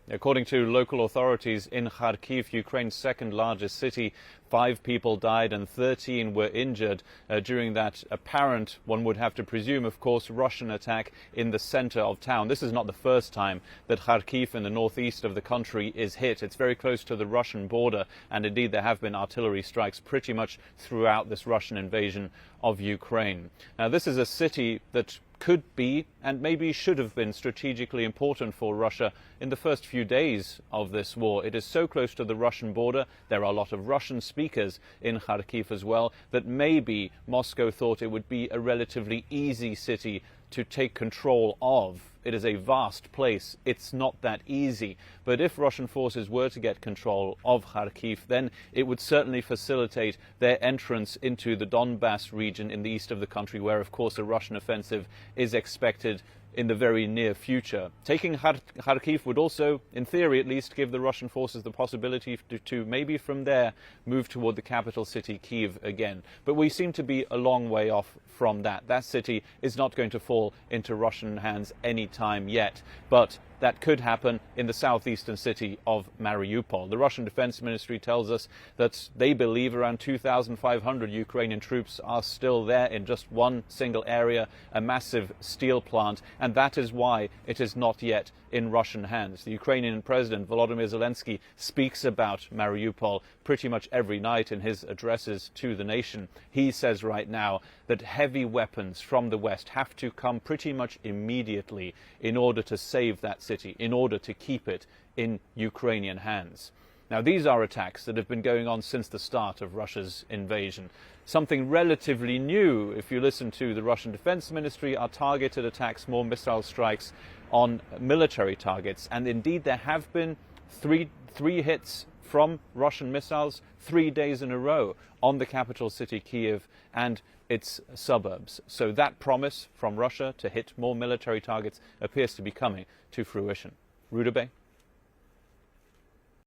According to local authorities in Kharkiv, Ukraine's second largest city, 5 people died and 13 were injured during that apparent, one would have to presume, of course, Russian attack in the center of town. This is not the first time that Kharkiv in the northeast of the country is hit. It's very close to the Russian border, and indeed there have been artillery strikes pretty much throughout this Russian invasion of Ukraine. Now, this is a city that could be and maybe should have been strategically important for Russia in the first few days of this war. It is so close to the Russian border, there are a lot of Russian speakers in Kharkiv as well, that maybe Moscow thought it would be a relatively easy city to take control of. It is a vast place. It's not that easy. But if Russian forces were to get control of Kharkiv, then it would certainly facilitate their entrance into the Donbass region in the east of the country, where, of course, a Russian offensive is expected in the very near future. Taking Kharkiv would also, in theory at least, give the Russian forces the possibility to maybe from there move toward the capital city, Kyiv, again. But we seem to be a long way off from that. That city is not going to fall into Russian hands any time yet. But that could happen in the southeastern city of Mariupol. The Russian Defense Ministry tells us that they believe around 2,500 Ukrainian troops are still there in just one single area, a massive steel plant, and that is why it is not yet in Russian hands. The Ukrainian President Volodymyr Zelensky speaks about Mariupol pretty much every night in his addresses to the nation. He says right now that heavy weapons from the West have to come pretty much immediately in order to save that city, in order to keep it in Ukrainian hands. Now, these are attacks that have been going on since the start of Russia's invasion. Something relatively new, if you listen to the Russian Defense Ministry, are targeted attacks, more missile strikes on military targets. And indeed, there have been three hits from Russian missiles 3 days in a row on the capital city, Kyiv, and its suburbs. So that promise from Russia to hit more military targets appears to be coming to fruition. Ruda Bey.